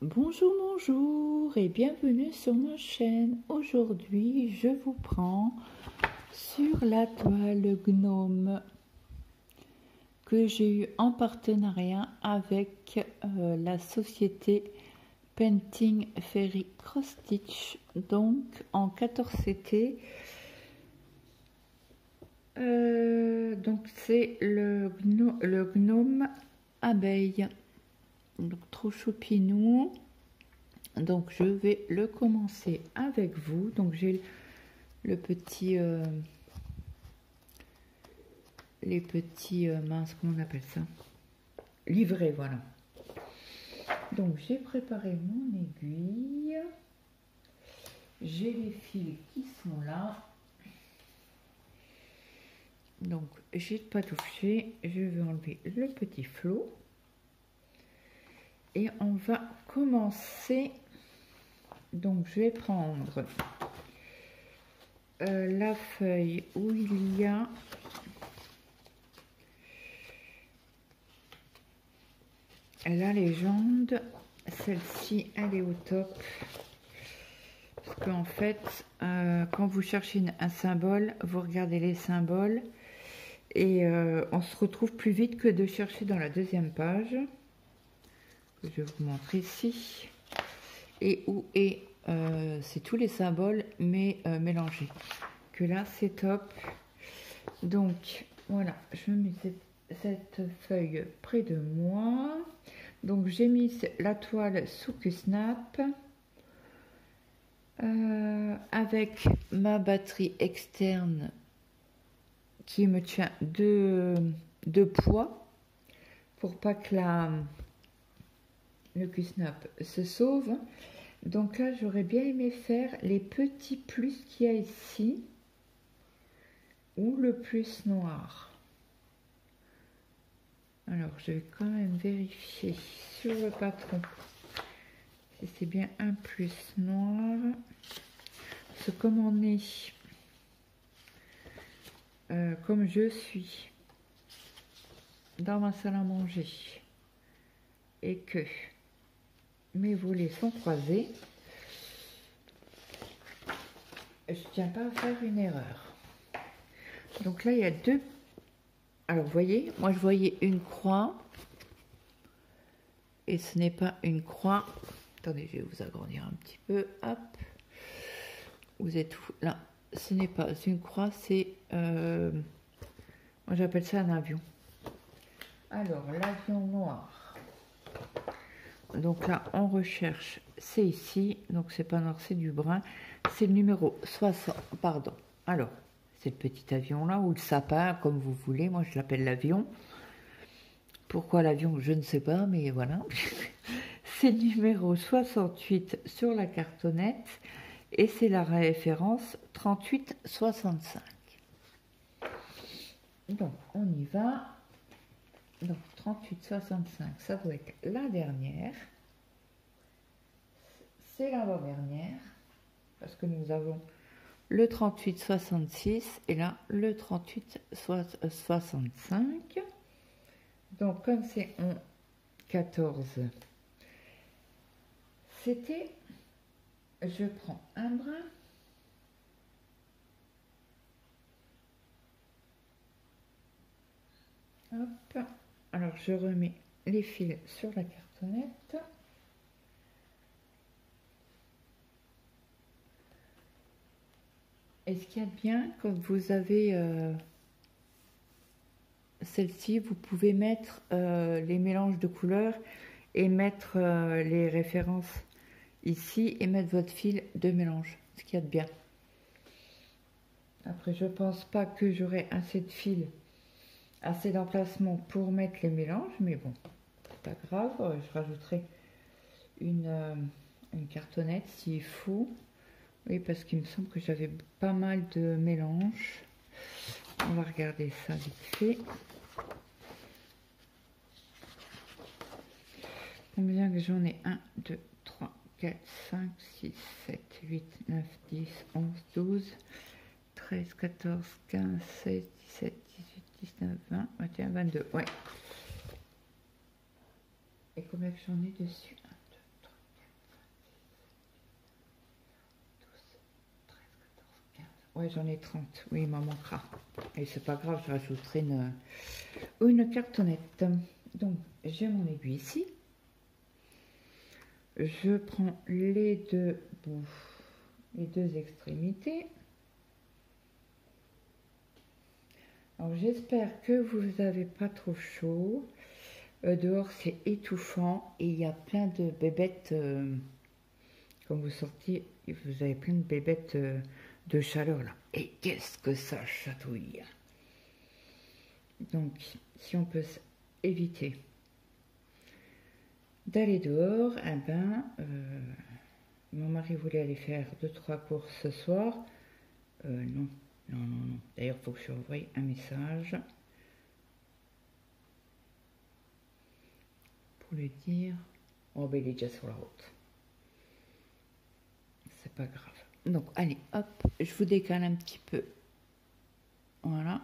Bonjour, bonjour et bienvenue sur ma chaîne. Aujourd'hui, je vous prends sur la toile Gnome que j'ai eu en partenariat avec la société Painting Fairy Cross Stitch, donc en 14CT. Donc c'est le gnome abeille, donc trop choupinou. Donc je vais le commencer avec vous. Donc j'ai le petit les petits mince, comment on appelle ça, livret, voilà. Donc j'ai préparé mon aiguille, j'ai les fils qui sont là. Donc j'ai pas touché, je vais enlever le petit flot et on va commencer. Donc je vais prendre la feuille où il y a la légende. Celle-ci, elle est au top. Parce qu'en fait, quand vous cherchez un symbole, vous regardez les symboles et on se retrouve plus vite que de chercher dans la deuxième page. Je vais vous montrer ici. Et où est, c'est tous les symboles, mais mélangés. Que là, c'est top. Donc, voilà, je mets cette feuille près de moi. Donc, j'ai mis la toile sous Q-Snap. Avec ma batterie externe qui me tient de poids pour pas que le Q-Snap se sauve. Donc là, j'aurais bien aimé faire les petits plus qu'il y a ici ou le plus noir. Alors, je vais quand même vérifier sur le patron si c'est bien un plus noir. Parce que comme on est, comme je suis dans ma salle à manger et que mes volets sont croisés, je tiens pas à faire une erreur. Donc là, il y a deux. Alors, vous voyez, moi je voyais une croix et ce n'est pas une croix. Attendez, je vais vous agrandir un petit peu. Hop, vous êtes où là? Ce n'est pas une croix, c'est moi j'appelle ça un avion. Alors, l'avion noir. Donc là, on recherche, c'est ici. Donc c'est pas noir, c'est du brun. C'est le numéro 60, pardon. Alors, c'est le petit avion là, ou le sapin, comme vous voulez. Moi, je l'appelle l'avion. Pourquoi l'avion, je ne sais pas, mais voilà. C'est le numéro 68 sur la cartonnette. Et c'est la référence 3865. Donc, on y va. Donc, 3865, ça doit être la dernière. C'est l'avant-dernière. Parce que nous avons le 3866 et là, le 3865. Donc, comme c'est en 14, c'était... Je prends un brin. Hop. Alors, je remets les fils sur la cartonnette. Et ce qu'il y a de bien, quand vous avez celle-ci, vous pouvez mettre les mélanges de couleurs et mettre les références ici et mettre votre fil de mélange, ce qu'il y a de bien. Après, je pense pas que j'aurai assez de fil, assez d'emplacement pour mettre les mélanges, mais bon, c'est pas grave, je rajouterai une cartonnette s'il faut. Oui, parce qu'il me semble que j'avais pas mal de mélanges. On va regarder ça vite fait. Combien que j'en ai? 1, 2, 3, 4, 5, 6, 7, 8, 9, 10, 11, 12, 13, 14, 15, 16, 17, 18, 19, 20, 21, 22. Ouais. Et combien que j'en ai dessus? 1, 2, 3, Ouais, j'en ai 30. Oui, il m'en manquera. Et c'est pas grave, je rajouterai une cartonnette. Donc, j'ai mon aiguille ici. Je prends les deux bouts, les deux extrémités. Alors, j'espère que vous n'avez pas trop chaud. Dehors, c'est étouffant et il y a plein de bébêtes. Quand vous sortez, vous avez plein de bébêtes de chaleur là. Et qu'est-ce que ça chatouille! Donc, si on peut éviter d'aller dehors, eh ben, mon mari voulait aller faire 2-3 courses ce soir. Non. D'ailleurs, il faut que je envoie un message pour lui dire, oh ben il est déjà sur la route. C'est pas grave. Donc, allez, hop, je vous décale un petit peu. Voilà.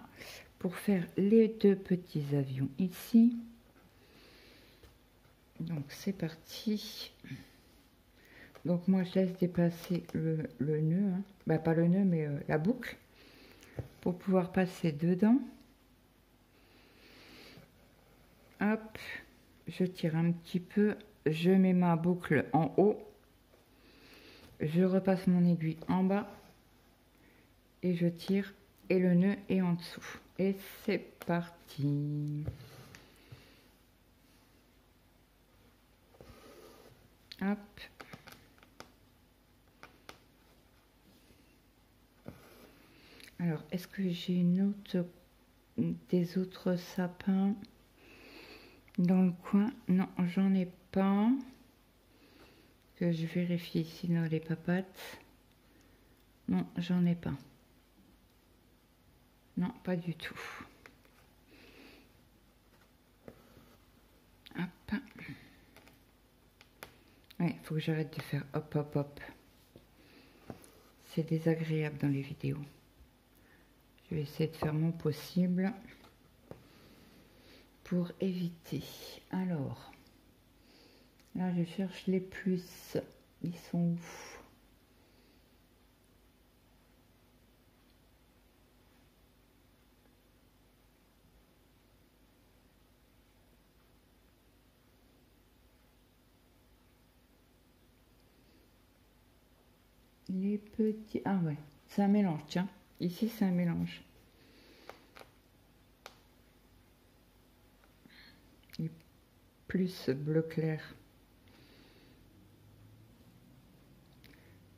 Pour faire les deux petits avions ici. Donc, c'est parti. Donc, moi, je laisse dépasser le nœud. Hein. Bah, pas le nœud, mais la boucle. Pour pouvoir passer dedans. Hop. Je tire un petit peu. Je mets ma boucle en haut. Je repasse mon aiguille en bas. Et je tire. Et le nœud est en dessous. Et c'est parti. Hop. Alors, est-ce que j'ai des autres sapins dans le coin? Non, j'en ai pas. Que je vérifie ici dans les papates. Non, j'en ai pas. Non, pas du tout. Hop. Ouais, il faut que j'arrête de faire hop, hop, hop. C'est désagréable dans les vidéos. Je vais essayer de faire mon possible pour éviter. Alors, là, je cherche les plus. Ils sont où? Les petits... Ah ouais, c'est un mélange, tiens. Ici, c'est un mélange. Et plus bleu clair.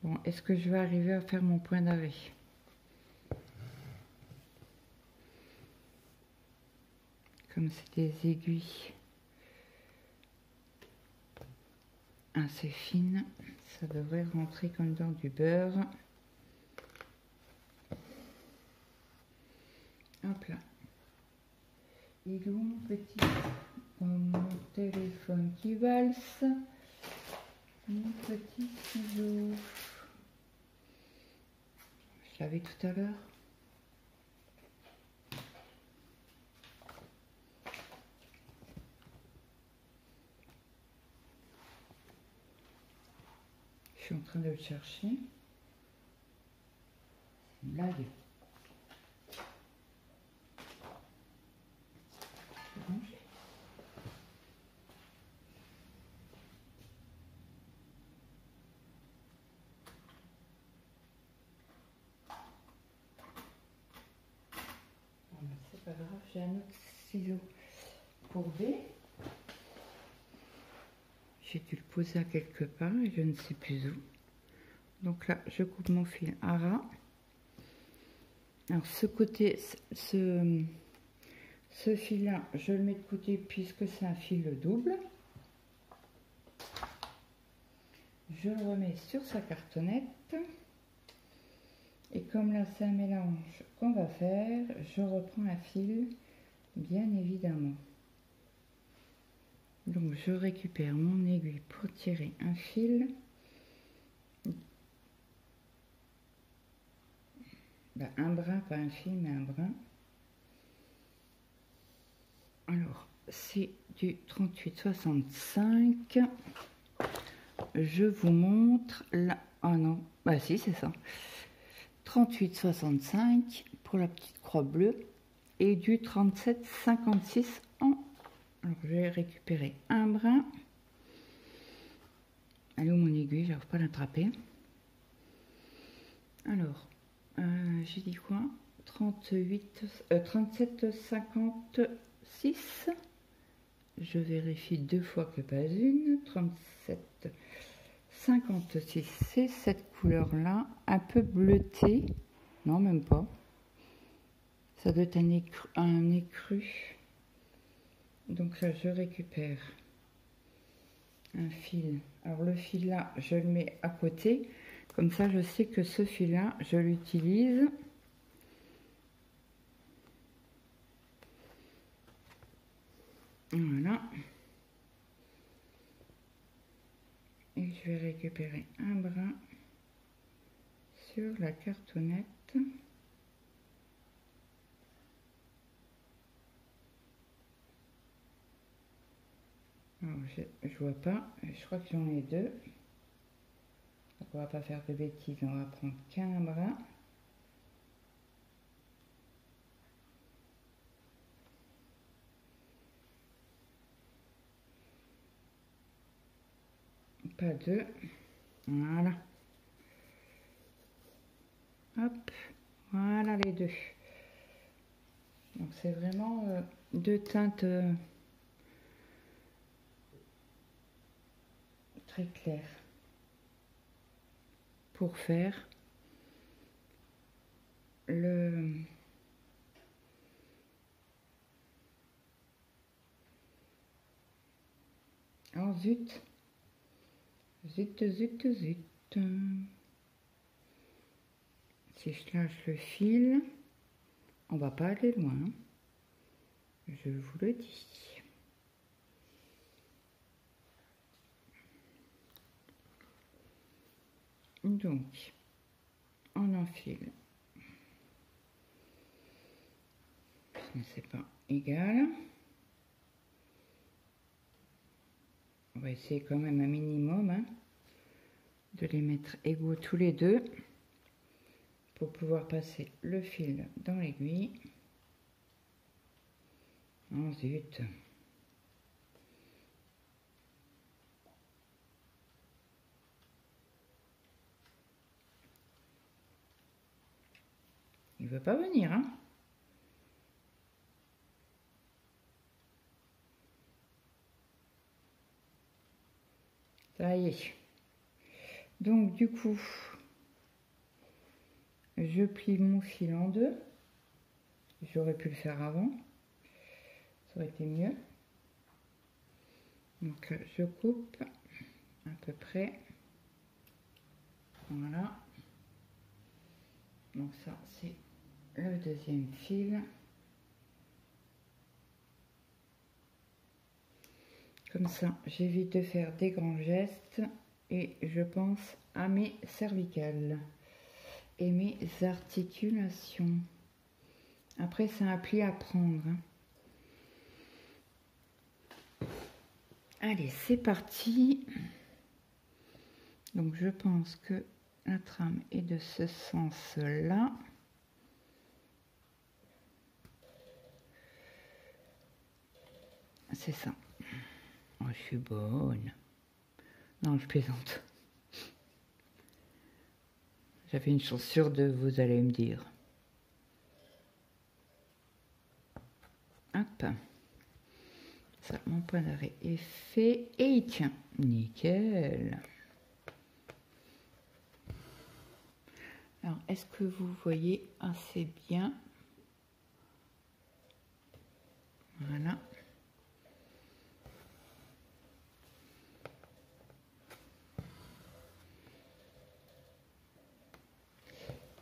Bon, est-ce que je vais arriver à faire mon point d'arrêt? Comme c'est des aiguilles assez fines, ça devrait rentrer comme dans du beurre. Hop là. Il est où mon petit... mon téléphone qui valse. Mon petit ciseau. Je l'avais tout à l'heure. Je suis en train de le chercher. Là, il est. C'est pas grave, j'ai un autre ciseau pour B. J'ai dû le poser à quelque part et je ne sais plus où. Donc là, je coupe mon fil à ras. Alors ce côté, ce fil-là, je le mets de côté puisque c'est un fil double. Je le remets sur sa cartonnette. Et comme là, c'est un mélange qu'on va faire, je reprends un fil, bien évidemment. Donc je récupère mon aiguille pour tirer un fil. Ben, un brin, pas un fil, mais un brin. Alors, c'est du 38,65. Je vous montre là. Oh non, bah si, c'est ça. 38,65 pour la petite croix bleue et du 37,56 en... Alors je vais récupérer un brin. Elle est où mon aiguille? J'arrive pas à l'attraper. Alors, j'ai dit quoi? 37,56. Je vérifie deux fois que pas une. 37,56. C'est cette couleur-là, un peu bleutée. Non, même pas. Ça doit être un écru. Donc là, je récupère un fil. Alors le fil là, je le mets à côté. Comme ça, je sais que ce fil là, je l'utilise. Voilà. Et je vais récupérer un brin sur la cartonnette. Alors, je vois pas, je crois que j'en ai deux. Donc on va pas faire de bêtises, on va prendre qu'un brin. Pas deux. Voilà. Hop, voilà les deux. Donc c'est vraiment deux teintes très claires pour faire le oh zut, zut. Si je lâche le fil, on va pas aller loin, je vous le dis. Donc, on enfile. Mais c'est pas égal. On va essayer quand même un minimum hein, de les mettre égaux tous les deux pour pouvoir passer le fil dans l'aiguille. Oh zut! Il veut pas venir, hein? Ça y est. Donc du coup, je plie mon fil en deux. J'aurais pu le faire avant. Ça aurait été mieux. Donc je coupe à peu près. Voilà. Donc ça c'est le deuxième fil. Comme ça, j'évite de faire des grands gestes et je pense à mes cervicales et mes articulations. Après, c'est un pli à prendre. Allez, c'est parti. Donc, je pense que la trame est de ce sens-là. C'est ça. Oh, je suis bonne. Non, je plaisante. J'avais une chance sur deux, vous allez me dire. Hop. Ça, mon point d'arrêt est fait. Et il tient. Nickel. Alors, est-ce que vous voyez assez bien? Voilà.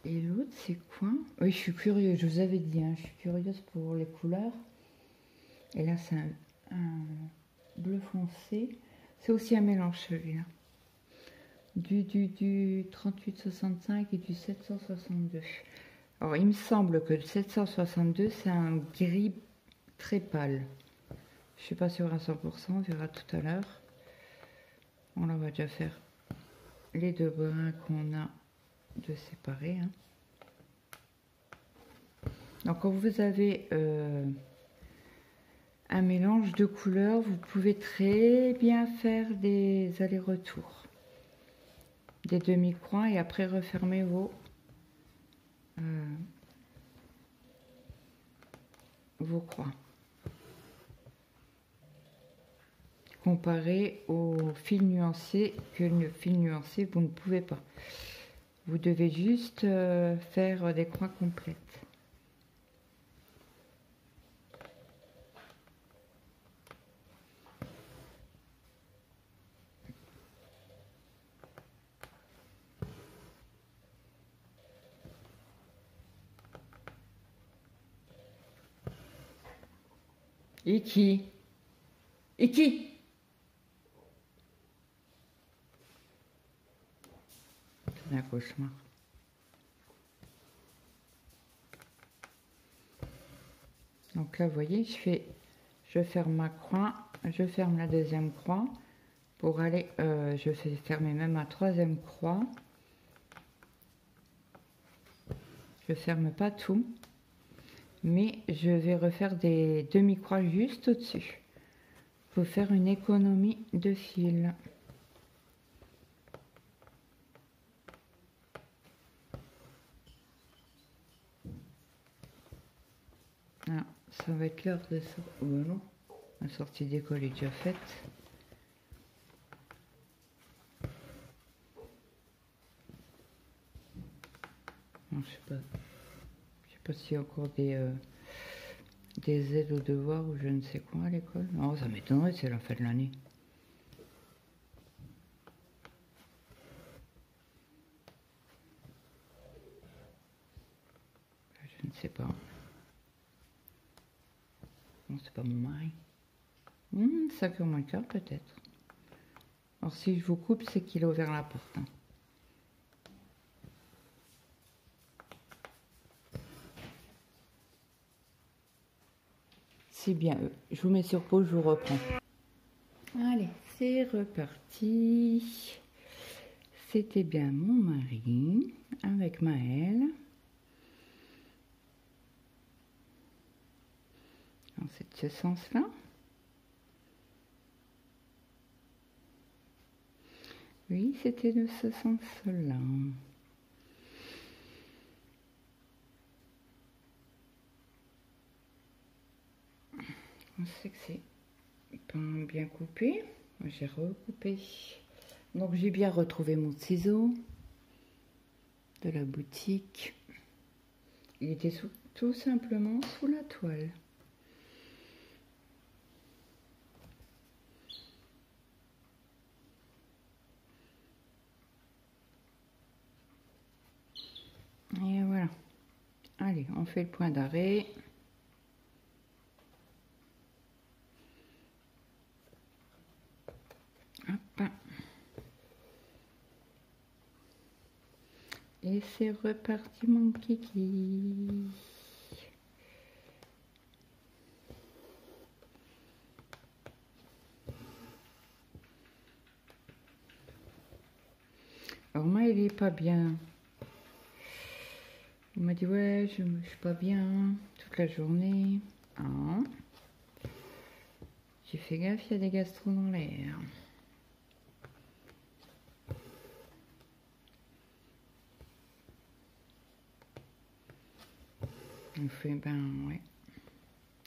Et l'autre, c'est quoi? Oui, je suis curieuse, je vous avais dit, hein, je suis curieuse pour les couleurs. Et là, c'est un bleu foncé. C'est aussi un mélange, celui-là. Du 38,65 et du 762. Alors, il me semble que le 762, c'est un gris très pâle. Je ne suis pas sûre à 100%, on verra tout à l'heure. On va déjà faire les deux brins qu'on a de séparer. Hein. Donc quand vous avez un mélange de couleurs, vous pouvez très bien faire des allers-retours, des demi-coins et après refermer vos croix. Comparé au fil nuancé, que le fil nuancé, vous ne pouvez pas. Vous devez juste faire des croix complètes. Et qui? Et qui? C'est un cauchemar. Donc là, vous voyez, je ferme ma croix, je ferme la deuxième croix pour aller, je fais fermer même ma troisième croix. Je ferme pas tout, mais je vais refaire des demi-croix juste au-dessus pour faire une économie de fil. Ah, ça va être l'heure de ça. Oh non, la sortie d'école est déjà faite. Non, je sais pas s'il y a encore des aides aux devoirs ou je ne sais quoi à l'école. Non, ça m'étonnerait, c'est la fin de l'année. Je ne sais pas. Non, c'est pas mon mari. 5h moins quart peut-être. Alors si je vous coupe, c'est qu'il a ouvert la porte. Hein. C'est bien eux. Je vous mets sur pause, je vous reprends. Allez, c'est reparti. C'était bien mon mari avec Maëlle. C'est de ce sens-là. Oui, c'était de ce sens-là. On sait que c'est pas bien coupé. J'ai recoupé. Donc j'ai bien retrouvé mon ciseau de la boutique. Il était tout simplement sous la toile. Et voilà. Allez, on fait le point d'arrêt. Hop. Et c'est reparti mon kiki. Alors moi, il est pas bien. Il m'a dit, ouais, je suis pas bien toute la journée. Ah. J'ai fait gaffe, il y a des gastros dans l'air. On fait, ben, ouais.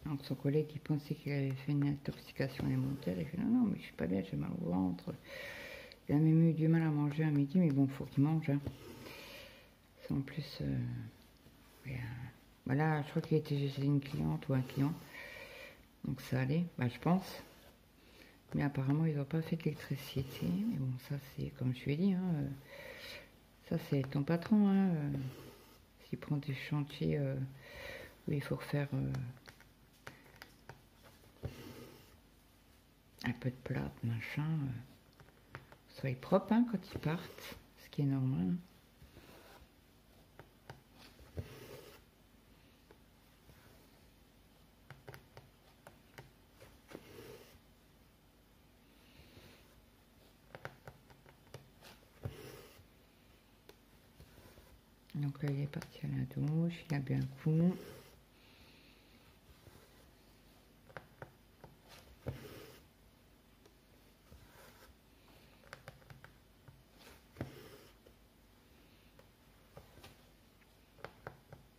Alors son collègue, il pensait qu'il avait fait une intoxication alimentaire. Il fait, non, non, mais je suis pas bien, j'ai mal au ventre. Il a même eu du mal à manger à midi, mais bon, faut qu'il mange. Hein. En plus, voilà, je crois qu'il était chez une cliente ou un client. Donc ça allait, bah, je pense. Mais apparemment, ils n'ont pas fait d'électricité. Mais bon, ça, c'est comme je lui ai dit. Hein, ça, c'est ton patron. Hein, s'il prend des chantiers où il faut refaire un peu de plâtre, machin. Soyez propre hein, quand ils partent. Ce qui est normal. Hein. Donc là, il est parti à la douche, il a bu un coup.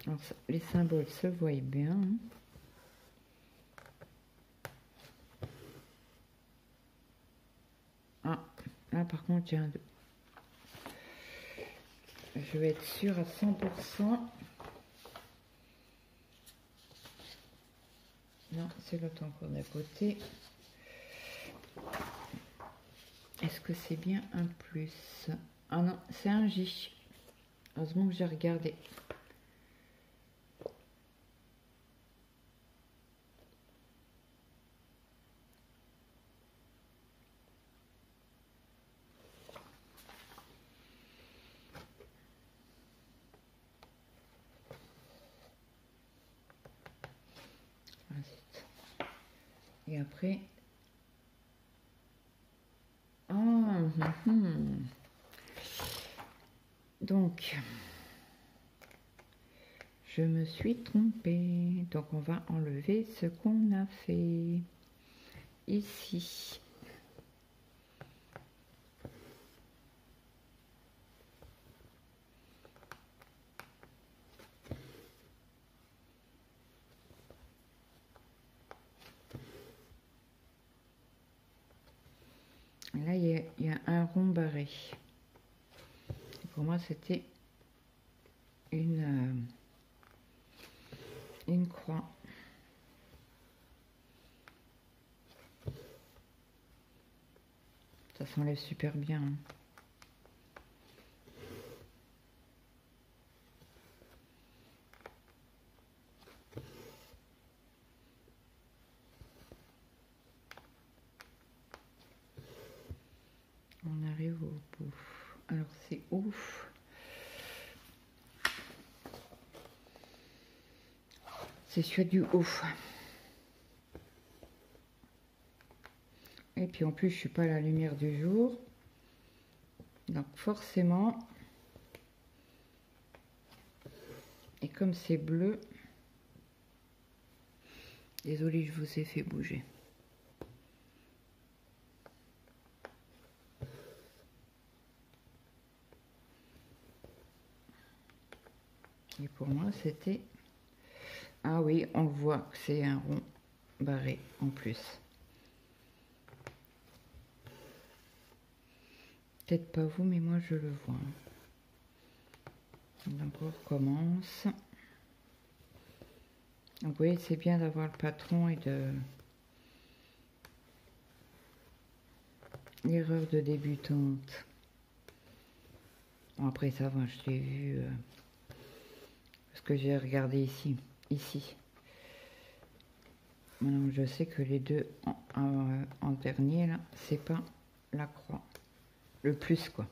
Alors, les symboles se voient bien. Ah, là par contre, j'ai un 2. Je vais être sûre à 100%. Non, c'est l'autre encore d'à côté. Est-ce que c'est bien un plus? Ah non, c'est un J. Heureusement que j'ai regardé. Et après... Ah, Donc, je me suis trompée. Donc, on va enlever ce qu'on a fait ici. Là, il y a un rond barré. Pour moi, c'était une croix. Ça s'enlève super bien. On arrive au bout. Alors, c'est ouf. C'est sur du ouf. Et puis en plus, je suis pas à la lumière du jour. Donc forcément, et comme c'est bleu, désolée, je vous ai fait bouger. Et pour moi, c'était... Ah oui, on voit que c'est un rond barré en plus. Peut-être pas vous, mais moi je le vois. Donc on recommence. Donc vous voyez, c'est bien d'avoir le patron et de... L'erreur de débutante. Bon, après ça va, je l'ai vu... parce que j'ai regardé ici. Maintenant, je sais que les deux en dernier, là, c'est pas la croix. Le plus, quoi.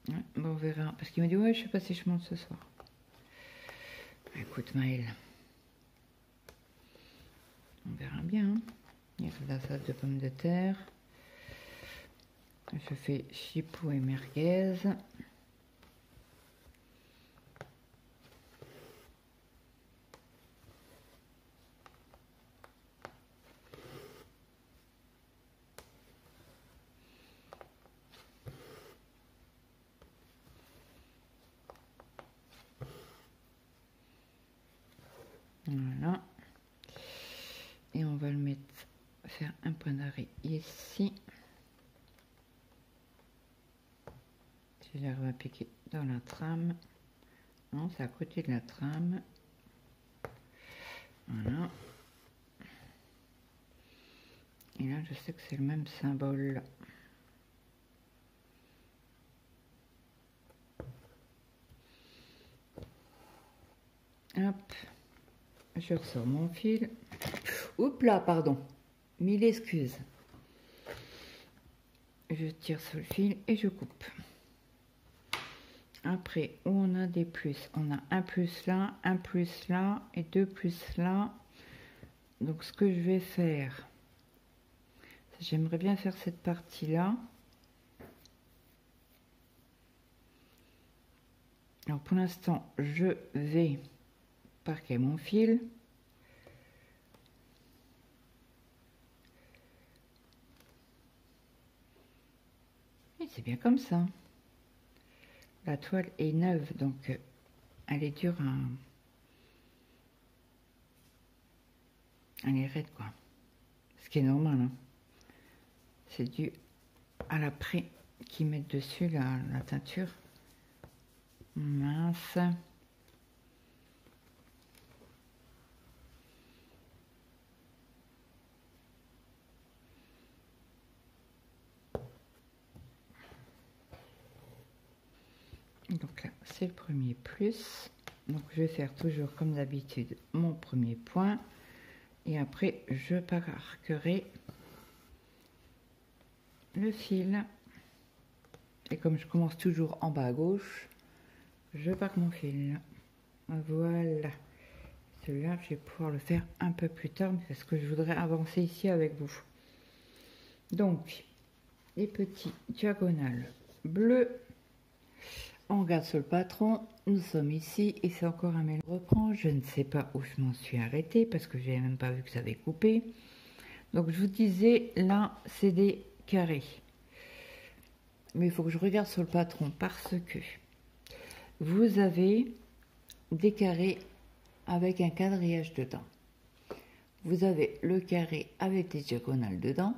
Ouais, bon, on verra. Parce qu'il m'a dit, ouais, je sais pas si je monte ce soir. Écoute, Maëlle. On verra bien. Hein. Il y a la salade de pommes de terre. Je fais chipot et merguez. Voilà. Et on va le mettre, faire un point d'arrêt ici. Si j'arrive à piquer dans la trame. Non, c'est à côté de la trame. Voilà. Et là, je sais que c'est le même symbole. Hop. Je ressors mon fil. Oups là, pardon. Mille excuses. Je tire sur le fil et je coupe. Après, où on a des plus, on a un plus là et deux plus là. Donc ce que je vais faire, j'aimerais bien faire cette partie-là. Alors pour l'instant, je vais parquer mon fil. Et c'est bien comme ça. La toile est neuve, donc elle est dure à... Elle est raide, quoi. Ce qui est normal, hein. C'est dû à l'après qu'ils mettent dessus la teinture. Mince. Donc là, c'est le premier plus. Donc je vais faire toujours comme d'habitude mon premier point. Et après, je parquerai le fil. Et comme je commence toujours en bas à gauche, je parque mon fil. Voilà. Celui-là, je vais pouvoir le faire un peu plus tard parce que je voudrais avancer ici avec vous. Donc, les petits diagonales bleus. On regarde sur le patron. Nous sommes ici et c'est encore un mélange. Je reprends. Je ne sais pas où je m'en suis arrêtée parce que je n'avais même pas vu que ça avait coupé. Donc, je vous disais, là, c'est des carrés. Mais il faut que je regarde sur le patron parce que vous avez des carrés avec un quadrillage dedans. Vous avez le carré avec des diagonales dedans.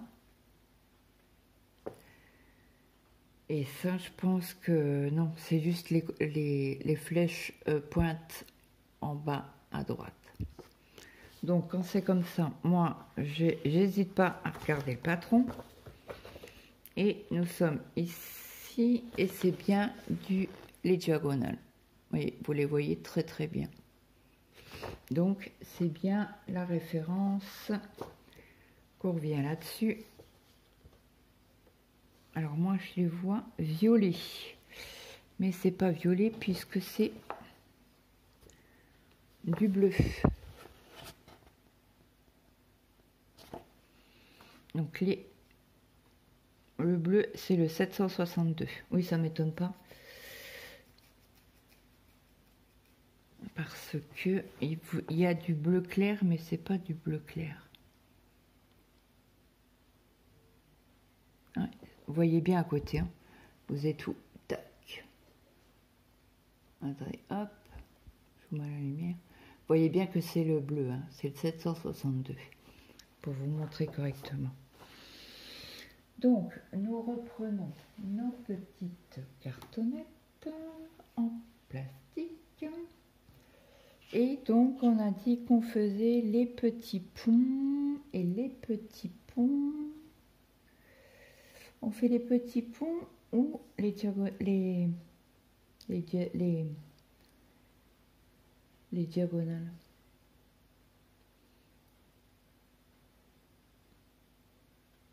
Et ça, je pense que non, c'est juste les flèches pointent en bas à droite. Donc, quand c'est comme ça, moi, j'hésite pas à regarder le patron. Et nous sommes ici, et c'est bien les diagonales. Vous les voyez très très bien. Donc, c'est bien la référence qu'on revient là-dessus. Alors, moi, je les vois violets. Mais c'est pas violet puisque c'est du bleu. Donc, le bleu, c'est le 762. Oui, ça m'étonne pas. Parce que il y a du bleu clair, mais c'est pas du bleu clair. Ouais, vous voyez bien à côté, hein. Vous êtes où? Tac. Attendez, hop. Je vous mets la lumière. Vous voyez bien que c'est le bleu, hein. C'est le 762. Pour vous montrer correctement. Donc, nous reprenons nos petites cartonnettes en plastique. Et donc, on a dit qu'on faisait les petits ponts et les petits ponts. On fait les petits ponts ou les diagonales.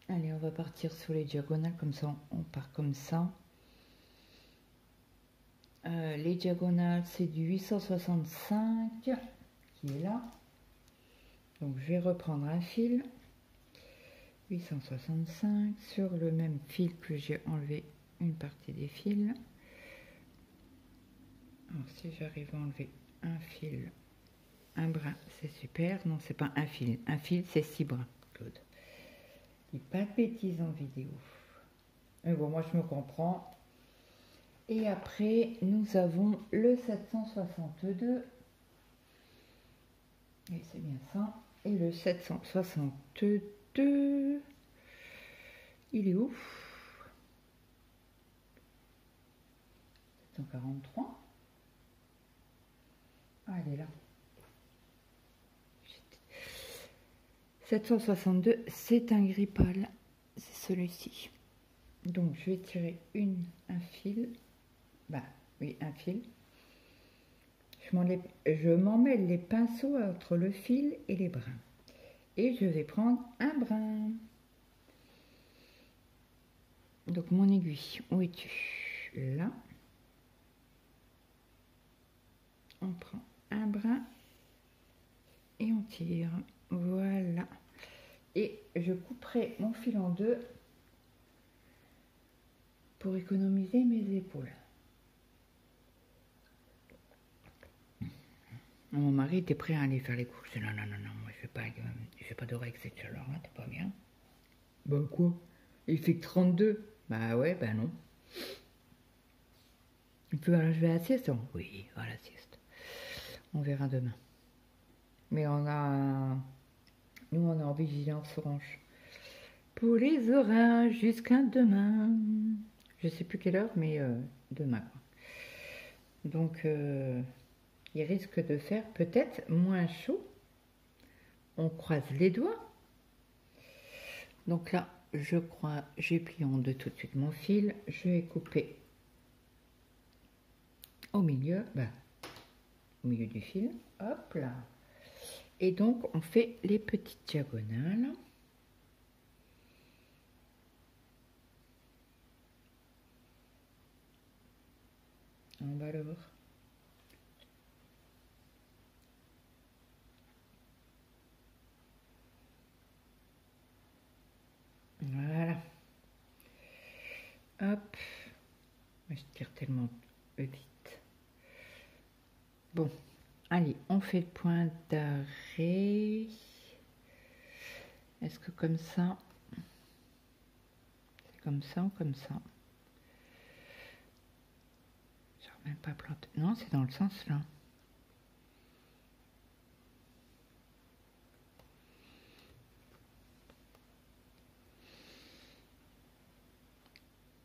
Allez, on va partir sur les diagonales, comme ça, on part comme ça. Les diagonales, c'est du 865 qui est là. Donc, je vais reprendre un fil. 865 sur le même fil que j'ai enlevé une partie des fils. Alors, si j'arrive à enlever un fil, un brin, c'est super. Non, c'est pas un fil. Un fil, c'est 6 brins, Claude. Et pas de bêtises en vidéo. Mais bon, moi, je me comprends. Et après, nous avons le 762. Et c'est bien ça. Et le 762, il est où? 743. Ah, elle est là. 762, c'est un gris pâle. C'est celui-ci. Donc, je vais tirer un fil. Bah, oui, un fil. Je m'emmêle les pinceaux entre le fil et les brins. Et je vais prendre un brin. Donc, mon aiguille, où es-tu? Là. On prend un brin et on tire. Voilà. Et je couperai mon fil en deux pour économiser mes épaules. Mon mari était prêt à aller faire les courses. Non, non, non, non, moi je vais pas dormir avec cette chaleur-là, t'es pas bien. Bah quoi? Il fait que 32. Bah ouais, bah non. Il peut aller jouer à la sieste? Oui, à la sieste. On verra demain. Mais on a... Nous, on est en vigilance orange. Pour les orages jusqu'à demain. Je sais plus quelle heure, mais demain, quoi. Donc, il risque de faire peut-être moins chaud. On croise les doigts. Donc là, je crois, j'ai plié en deux tout de suite mon fil. Je vais couper au milieu, au milieu du fil. Hop là. Et donc, on fait les petites diagonales. En bas alors. Voilà. Hop. Je tire tellement vite. Bon. Allez, on fait le point d'arrêt. Est-ce que comme ça, c'est comme ça ou comme ça? J'aurais même pas planté. Non, c'est dans le sens là.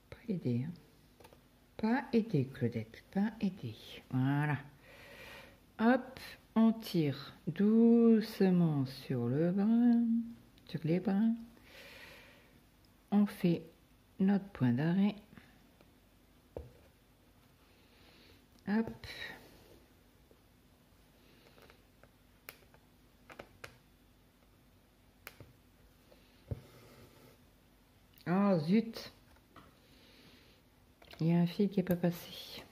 Pas aidé, hein. Pas aidé, Claudette, pas aidé. Voilà. Hop, on tire doucement sur le brin, sur les brins. On fait notre point d'arrêt. Hop. Oh zut. Il y a un fil qui n'est pas passé.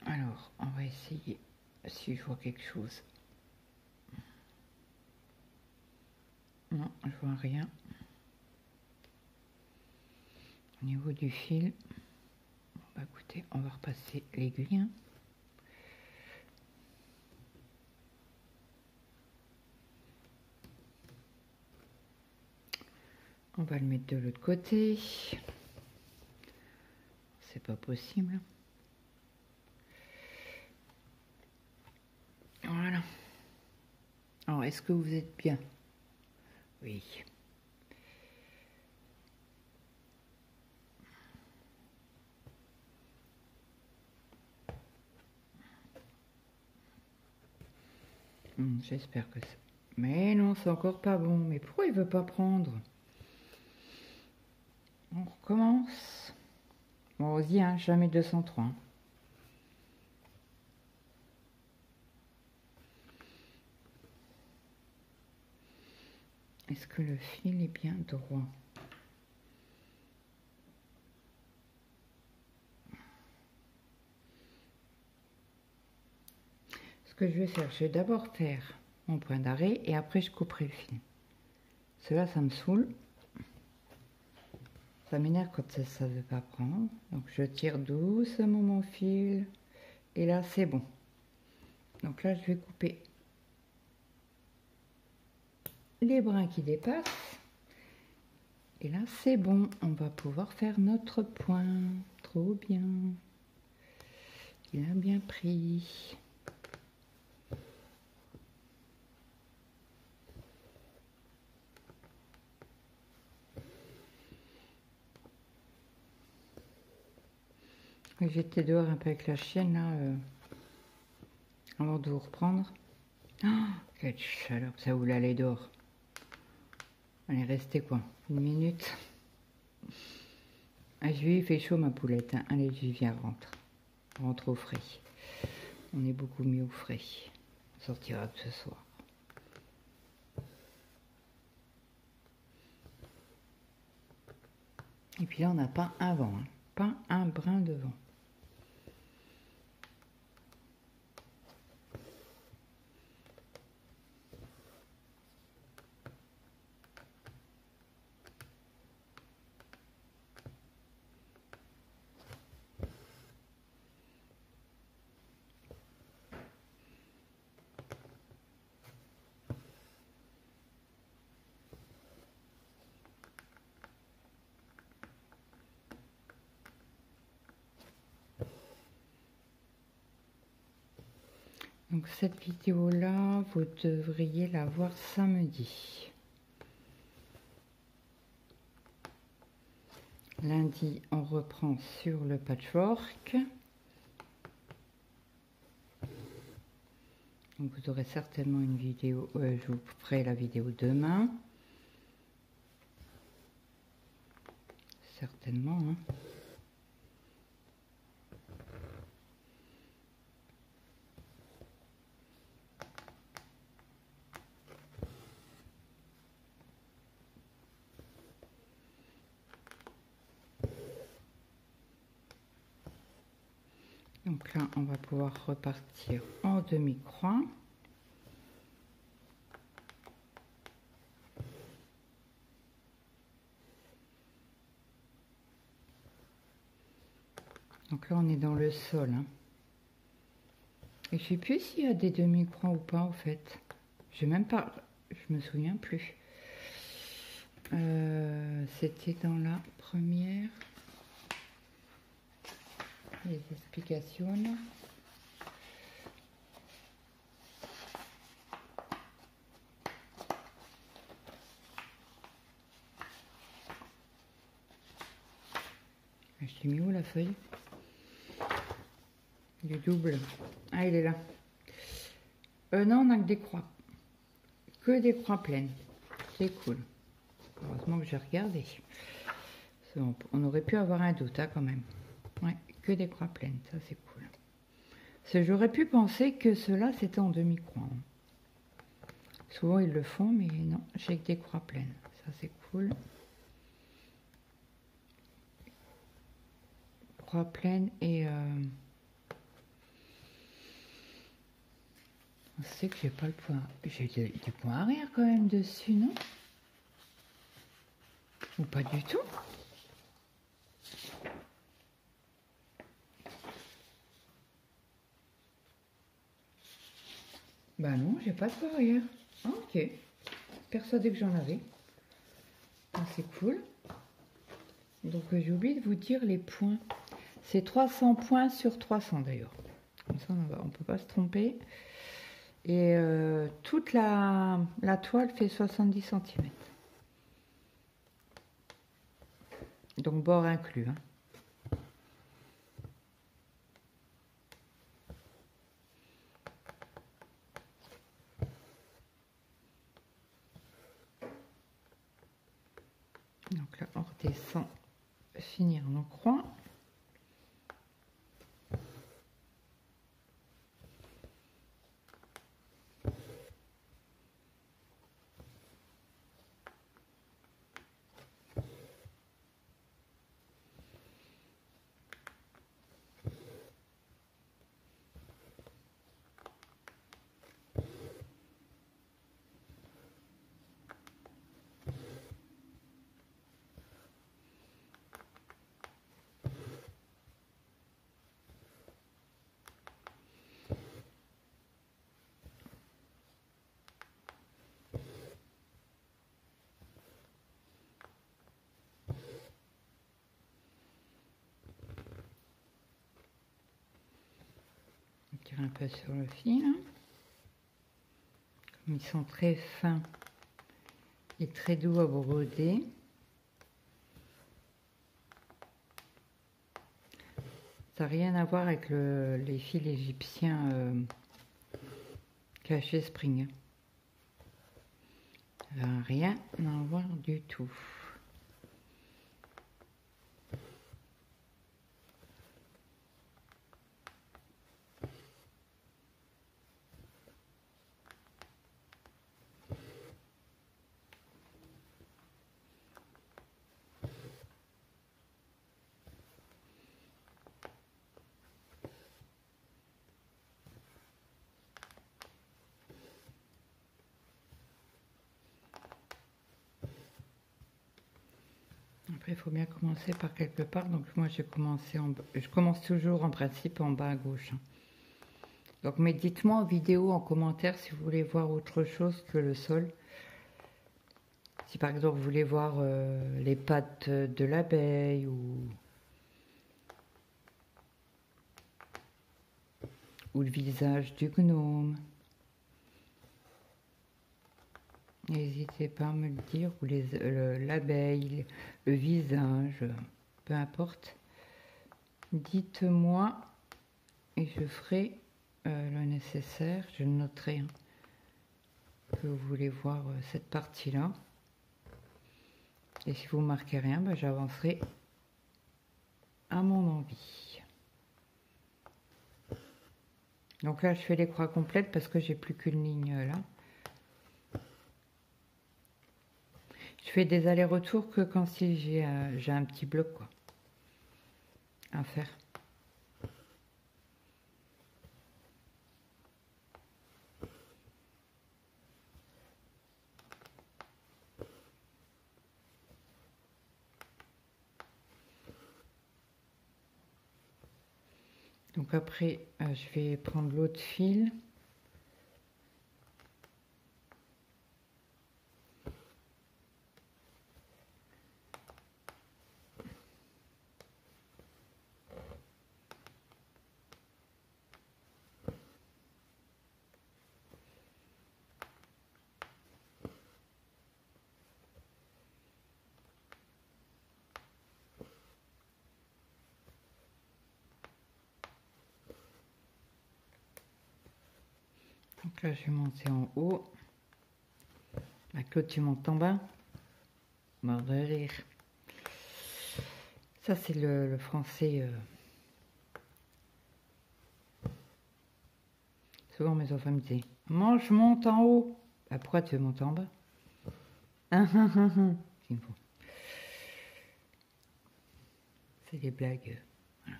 Alors, on va essayer si je vois quelque chose. Non, je vois rien. Au niveau du fil, bah écoutez, on va repasser l'aiguille. Hein. On va le mettre de l'autre côté. C'est pas possible. Voilà. Alors, est-ce que vous êtes bien? Oui. J'espère que c'est... Mais non, c'est encore pas bon. Mais pourquoi il veut pas prendre? On recommence. Bon, vas-y, hein, jamais 203. Est-ce que le fil est bien droit? Ce que je vais faire, je vais d'abord faire mon point d'arrêt et après je couperai le fil. Cela, ça me saoule. Ça m'énerve quand ça ne veut pas prendre. Donc je tire doucement mon fil. Et là, c'est bon. Donc là, je vais couper les brins qui dépassent. Et là, c'est bon. On va pouvoir faire notre point. Trop bien. Il a bien pris. J'étais dehors un peu avec la chienne là, avant de vous reprendre. Oh, quelle chaleur, ça voulait aller dehors. On est resté quoi? Une minute. Ah, je lui ai fait chaud ma poulette. Hein. Allez, j'y viens, rentre. Rentre au frais. On est beaucoup mieux au frais. On sortira de ce soir. Et puis là, on n'a pas un vent. Hein. Pas un brin de vent. Donc cette vidéo-là, vous devriez la voir samedi. Lundi, on reprend sur le patchwork. Donc vous aurez certainement une vidéo, je vous ferai la vidéo demain. Certainement, hein. Donc là, on va pouvoir repartir en demi-croix. Donc là, on est dans le sol, hein. Et je sais plus s'il y a des demi-croix ou pas, en fait. Je même pas, je me souviens plus. C'était dans la première. Les explications. Je l'ai mis où la feuille? Du double. Ah, il est là. Non, on n'a que des croix. Que des croix pleines. C'est cool. Heureusement que j'ai regardé. On aurait pu avoir un doute, hein, quand même. Ouais, que des croix pleines. Ça, c'est cool. J'aurais pu penser que cela c'était en demi-croix. Souvent, ils le font, mais non, j'ai que des croix pleines. Ça, c'est cool. Croix pleine et... on sait que j'ai pas le point... J'ai des points arrière quand même dessus, non? Ou pas du tout? Bah non, j'ai pas de points arrière. Ah, ok. Persuadée que j'en avais. Ah, c'est cool. Donc j'ai oublié de vous dire les points. C'est 300 points sur 300 d'ailleurs. Comme ça, on ne peut pas se tromper. Et toute la toile fait 70 cm. Donc bord inclus, hein. Donc là, on redescend, finir nos croix. Un peu sur le fil. Comme ils sont très fins et très doux à broder. Ça n'a rien à voir avec les fils égyptiens cachés spring. Ça n'a rien à voir du tout. Après, il faut bien commencer par quelque part. Donc moi, je commence toujours en principe en bas à gauche. Donc, mais dites-moi en vidéo, en commentaire, si vous voulez voir autre chose que le sol. Si par exemple, vous voulez voir les pattes de l'abeille ou le visage du gnome. N'hésitez pas à me le dire, ou l'abeille, le visage, peu importe. Dites-moi et je ferai le nécessaire. Je noterai que vous voulez voir cette partie-là. Et si vous ne marquez rien, ben, j'avancerai à mon envie. Donc là, je fais les croix complètes parce que j'ai plus qu'une ligne là. Je fais des allers-retours que quand si j'ai un petit bloc quoi, à faire. Donc après, je vais prendre l'autre fil. Donc là, je vais monter en haut. La Claude, tu montes en bas. Mort de rire. Ça, c'est le français. Souvent, mes enfants me disaient « Moi, je monte en haut. » Bah, pourquoi tu veux monter en bas? C'est des blagues voilà,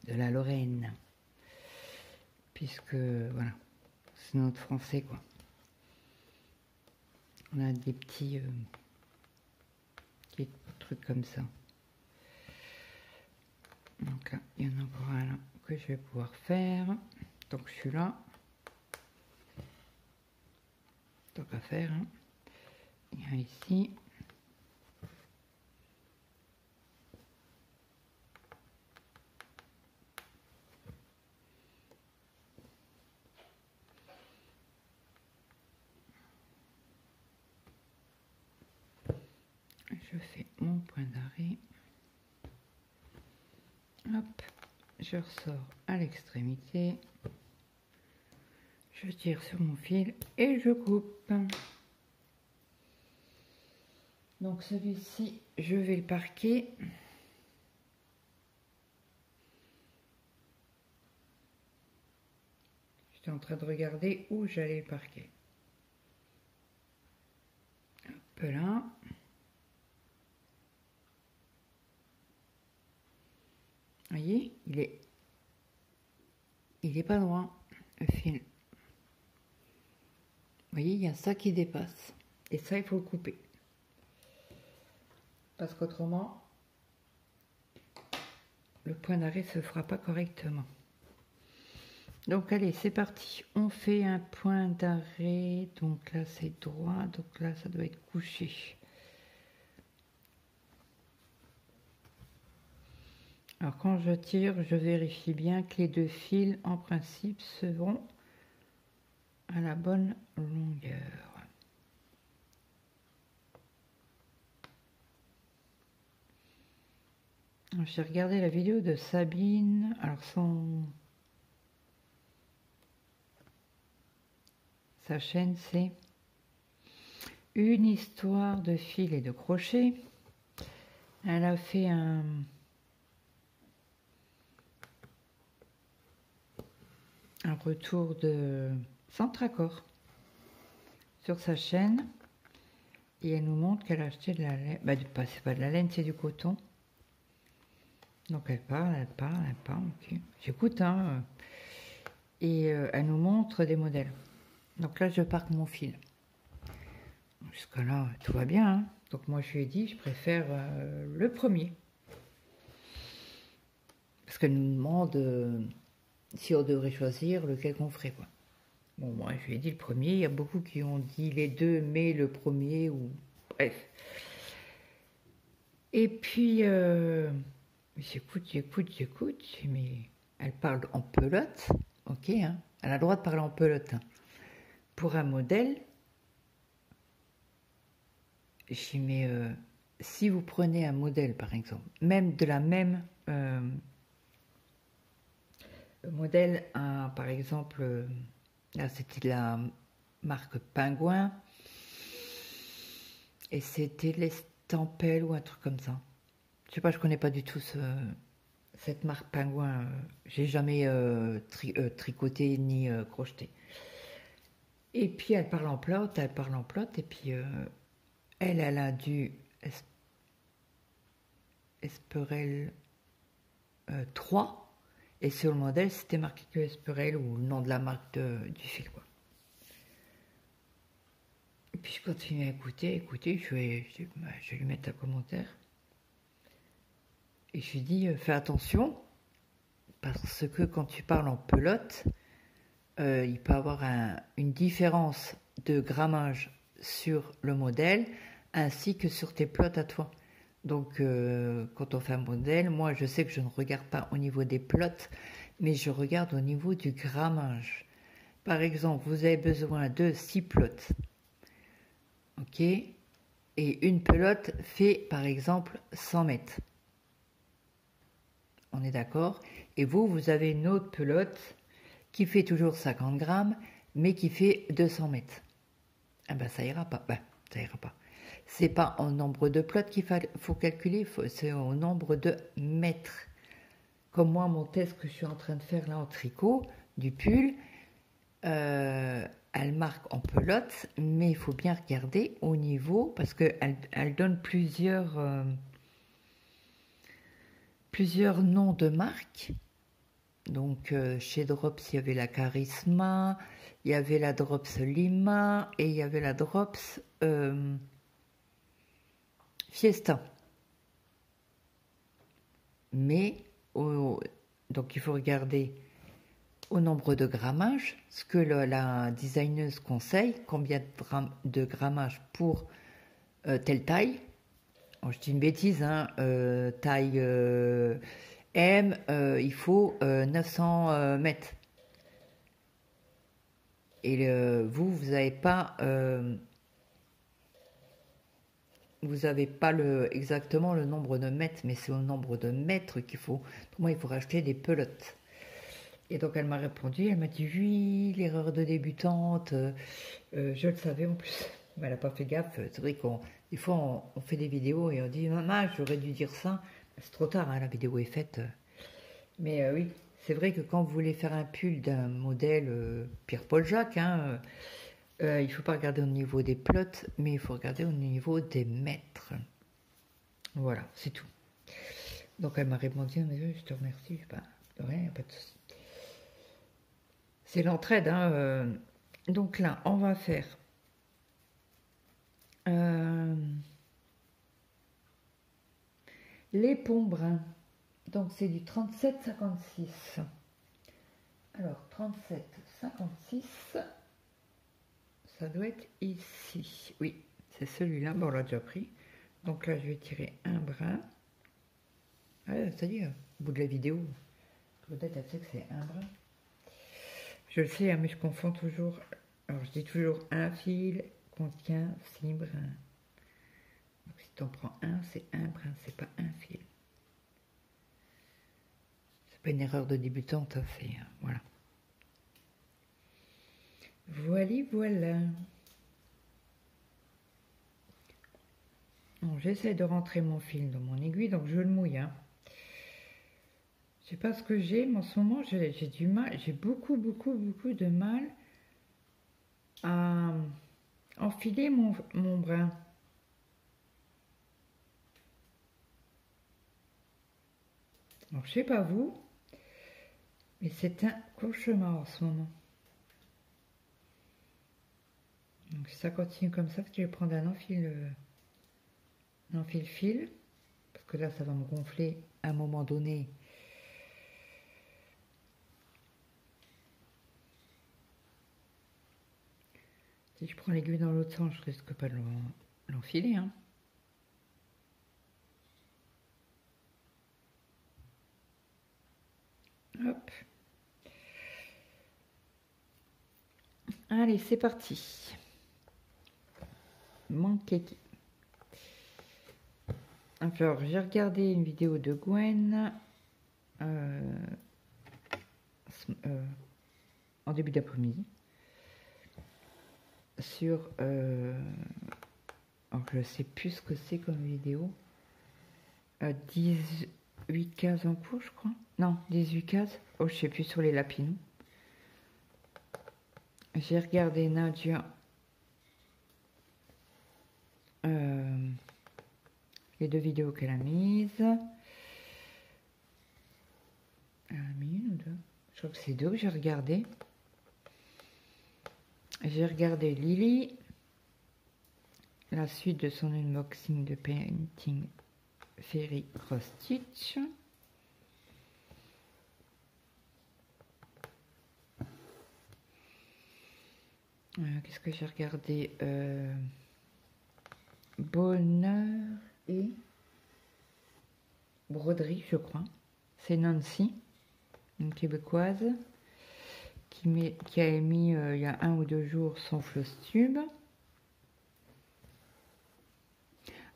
de la Lorraine. Puisque, voilà, c'est notre français, quoi. On a des petits trucs comme ça. Donc là, il y en a encore un là que je vais pouvoir faire. Donc je suis là. Tant qu'à faire. Hein. Il y a ici. Je fais mon point d'arrêt. Hop, je ressors à l'extrémité. Je tire sur mon fil et je coupe. Donc celui-ci, je vais le parquer. J'étais en train de regarder où j'allais le parquer. Hop là. Vous voyez, il est pas loin, le fil. Vous voyez, il y a ça qui dépasse. Et ça, il faut le couper. Parce qu'autrement, le point d'arrêt se fera pas correctement. Donc, allez, c'est parti. On fait un point d'arrêt. Donc là, c'est droit. Donc là, ça doit être couché. Alors, quand je tire, je vérifie bien que les deux fils, en principe, seront à la bonne longueur. J'ai regardé la vidéo de Sabine. Alors, sa chaîne, c'est une histoire de fil et de crochet. Elle a fait un retour de Centracor sur sa chaîne et elle nous montre qu'elle a acheté de la laine. Bah, c'est pas de la laine, c'est du coton. Donc elle parle. Ok. J'écoute, hein. Et elle nous montre des modèles. Donc là, je parque mon fil. Jusqu'à là, tout va bien. Hein. Donc moi, je lui ai dit, je préfère le premier. Parce qu'elle nous demande si on devrait choisir lequel qu'on ferait, quoi. Bon, moi, je lui ai dit le premier. Il y a beaucoup qui ont dit les deux, mais le premier, ou... Bref. Et puis, j'écoute. Mais elle parle en pelote. ok, hein, elle a le droit de parler en pelote. Hein. Pour un modèle, j'y mets, si vous prenez un modèle par exemple, même de la même modèle, par exemple, là c'était la marque Pingouin, et c'était l'Estampelle ou un truc comme ça. Je sais pas, je connais pas du tout cette marque Pingouin. J'ai jamais tricoté ni crocheté. Et puis elle parle en plot, et puis elle a du Esperel 3, et sur le modèle c'était marqué que Esperel ou le nom de la marque du fil, quoi. Et puis je continue à écouter, je vais lui mettre un commentaire. Et je lui dis, fais attention, parce que quand tu parles en pelote, il peut y avoir une différence de grammage sur le modèle, ainsi que sur tes plots à toi. Donc, quand on fait un modèle, moi, je sais que je ne regarde pas au niveau des plots, mais je regarde au niveau du grammage. Par exemple, vous avez besoin de 6 plots. Ok, et une pelote fait, par exemple, 100 mètres. On est d'accord? Et vous avez une autre pelote qui fait toujours 50 grammes, mais qui fait 200 mètres. Ah ben, ça ira pas. Ben, ça ira pas. C'est pas en nombre de plots qu'il faut calculer, c'est au nombre de mètres. Comme moi, mon test que je suis en train de faire là en tricot, du pull, elle marque en pelote, mais il faut bien regarder au niveau, parce qu'elle donne plusieurs noms de marques. Donc chez Drops, il y avait la Charisma, il y avait la Drops Lima et il y avait la Drops Fiesta. Mais donc il faut regarder au nombre de grammages, ce que la designeuse conseille, combien de grammages pour telle taille. Alors, je dis une bêtise, hein, taille M, il faut 900 mètres. Et vous n'avez pas, exactement le nombre de mètres, mais c'est au nombre de mètres qu'il faut. Pour moi, il faut racheter des pelotes. Et donc elle m'a répondu, elle m'a dit oui, l'erreur de débutante, je le savais en plus, mais elle n'a pas fait gaffe. C'est vrai des fois on fait des vidéos et on dit maman, j'aurais dû dire ça. C'est trop tard, hein, la vidéo est faite. Mais oui, c'est vrai que quand vous voulez faire un pull d'un modèle Pierre-Paul Jacques, hein, il ne faut pas regarder au niveau des plots, mais il faut regarder au niveau des mètres. Voilà, c'est tout. Donc elle m'a répondu, je te remercie, de rien, pas de souci. C'est l'entraide, hein. Donc là, on va faire les ponts bruns. Donc c'est du 37,56. Alors 37,56, ça doit être ici. Oui, c'est celui-là. Bon, on l'a déjà pris. Donc là, je vais tirer un brin. Ah, c'est-à-dire, au bout de la vidéo, peut-être elle sait que c'est un brin. Je le sais, hein, mais je confonds toujours. Alors, je dis toujours un fil contient 6 brins. Donc, si tu en prends un, c'est un brin, c'est pas un fil. C'est pas une erreur de débutante à faire. Voilà. Voilà. J'essaie de rentrer mon fil dans mon aiguille, donc je le mouille. Hein. Je sais pas ce que j'ai, mais en ce moment, j'ai du mal, j'ai beaucoup de mal à enfiler mon brin. Alors, je sais pas vous, mais c'est un cauchemar en ce moment. Donc, si ça continue comme ça, je vais prendre un enfile-fil, parce que là, ça va me gonfler à un moment donné. Si je prends l'aiguille dans l'autre sens, je risque pas de l'enfiler. Hein. Hop. Allez, c'est parti. Mon kéké. Alors, j'ai regardé une vidéo de Gwen en début d'après-midi sur... alors, je sais plus ce que c'est comme vidéo. 18 cases en cours, je crois. Non, 18 cases. Oh, je sais plus, sur les lapinous. J'ai regardé Nadia. Les 2 vidéos qu'elle a mises. Elle a mis une ou 2? Je crois que c'est 2 que j'ai regardé. J'ai regardé Lily. La suite de son unboxing de Painting Fairy Cross Stitch. Qu'est-ce que j'ai regardé? Bonheur et broderie, je crois. C'est Nancy, une québécoise, qui a émis il y a 1 ou 2 jours son floss tube.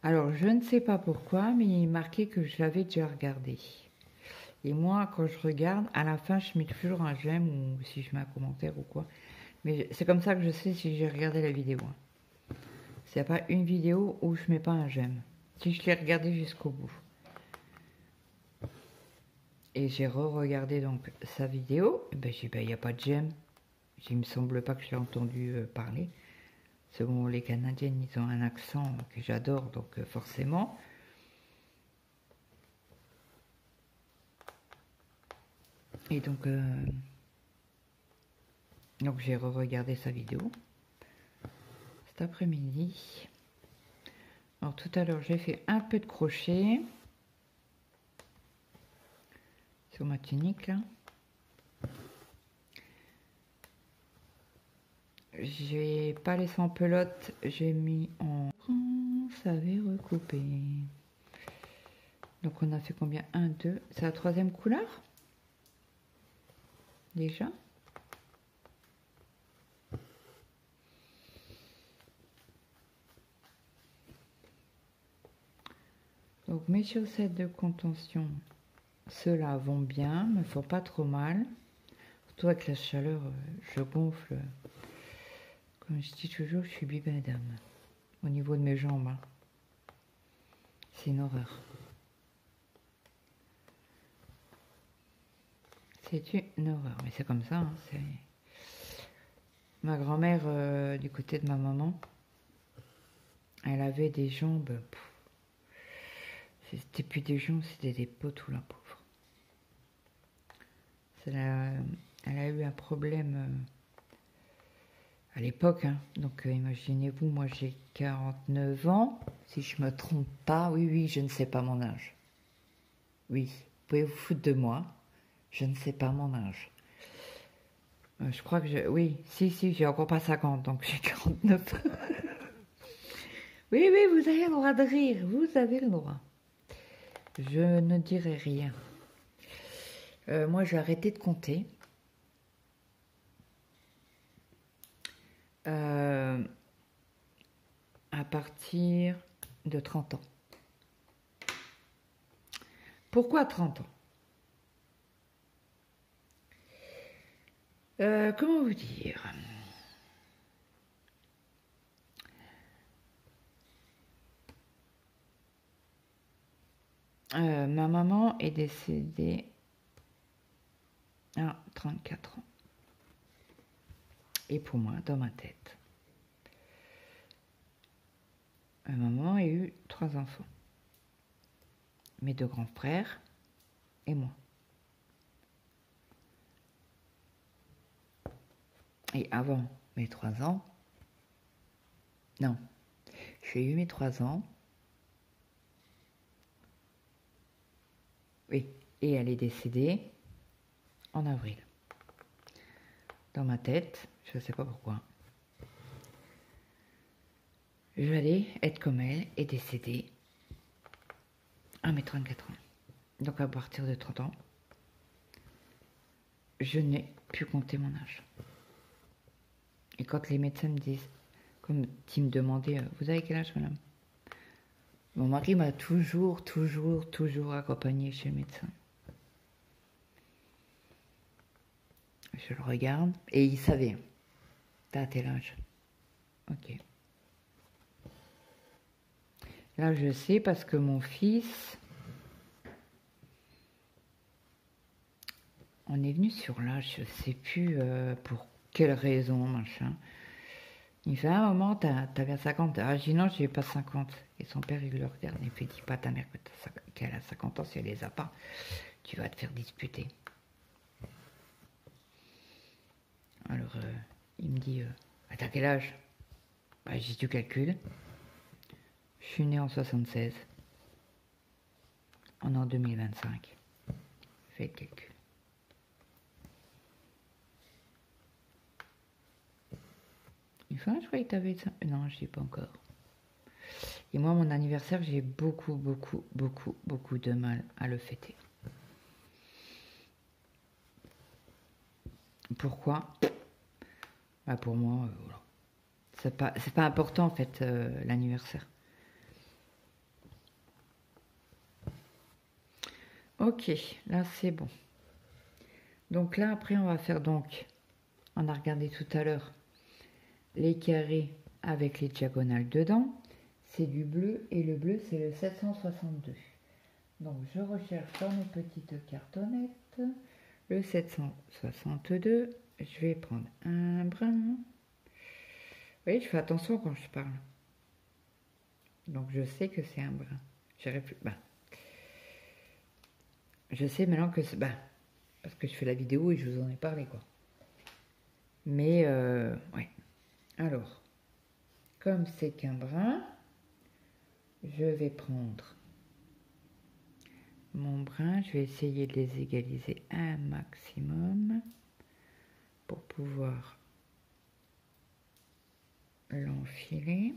Alors, je ne sais pas pourquoi, mais il est marqué que je l'avais déjà regardé. Et moi, quand je regarde, à la fin, je mets toujours un j'aime ou si je mets un commentaire ou quoi. Mais c'est comme ça que je sais si j'ai regardé la vidéo. Il n'y a pas une vidéo où je mets pas un j'aime. Si je l'ai regardé jusqu'au bout. Et j'ai re-regardé donc sa vidéo. Et ben j'ai dit, ben, il n'y a pas de j'aime. Il me semble pas que je l'ai entendu parler. C'est bon, les Canadiennes, ils ont un accent que j'adore, donc forcément. Et donc j'ai re-regardé sa vidéo cet après-midi. Alors tout à l'heure, j'ai fait un peu de crochet sur ma tunique là. J'ai pas laissé en pelote, j'ai mis en savait recouper. Donc on a fait combien? 1, 2, c'est la 3e couleur déjà. Donc mes chaussettes de contention, ceux-là vont bien, me font pas trop mal. Surtout avec la chaleur, je gonfle. Comme je dis toujours, je suis bibadame. Au niveau de mes jambes, hein. C'est une horreur. C'est une horreur, mais c'est comme ça. Hein, c'est... Ma grand-mère, du côté de ma maman, elle avait des jambes... C'était plus des jambes, c'était des poteaux, la pauvre. Elle a eu un problème à l'époque. Hein. Donc imaginez-vous, moi j'ai 49 ans. Si je me trompe pas, oui, je ne sais pas mon âge. Oui, vous pouvez vous foutre de moi. Je ne sais pas mon âge. Je crois que oui, si, j'ai encore pas 50, donc j'ai 49. Oui, vous avez le droit de rire, vous avez le droit. Je ne dirai rien. Moi, j'ai arrêté de compter. À partir de 30 ans. Pourquoi 30 ans? Comment vous dire? Ma maman est décédée à 34 ans. Et pour moi, dans ma tête, ma maman a eu 3 enfants. Mes 2 grands frères et moi. Et avant mes 3 ans, non, j'ai eu mes 3 ans. Oui, et elle est décédée en avril. Dans ma tête, je ne sais pas pourquoi, j'allais être comme elle et décédée à mes 34 ans. Donc à partir de 30 ans, je n'ai plus compté mon âge. Et quand les médecins me disent, comme tu me demandais, vous avez quel âge, madame? Mon mari m'a toujours accompagné chez le médecin. Je le regarde et il savait. T'as tel âge. Ok. Là, je sais parce que mon fils, on est venu sur l'âge, je sais plus pour quelle raison, machin. Il fait, un moment, t'as bien 50. Ah, je dis non, j'ai pas 50. Et son père, il le regarde. Il fait, dis pas à ta mère qu'elle a 50 ans si elle les a pas. Tu vas te faire disputer. Alors, il me dit, t'as quel âge? Bah, j'ai du calcul. Je suis né en 76. On est en 2025. Fais le calcul. Il fait, je croyais que t'avais ça. Non, je dis pas encore. Et moi, mon anniversaire, j'ai beaucoup de mal à le fêter. Pourquoi? Bah pour moi, voilà. C'est pas important en fait l'anniversaire. Ok, là c'est bon. Donc là après on va faire donc, on a regardé tout à l'heure les carrés avec les diagonales dedans. C'est du bleu et le bleu c'est le 762. Donc je recherche dans mes petites cartonnettes le 762. Je vais prendre un brun. Vous voyez, je fais attention quand je parle. Donc je sais que c'est un brun. Je sais maintenant que c'est... parce que je fais la vidéo et je vous en ai parlé, quoi. Mais, ouais. Alors, comme c'est qu'un brun, je vais prendre mon brun. Je vais essayer de les égaliser un maximum pour pouvoir l'enfiler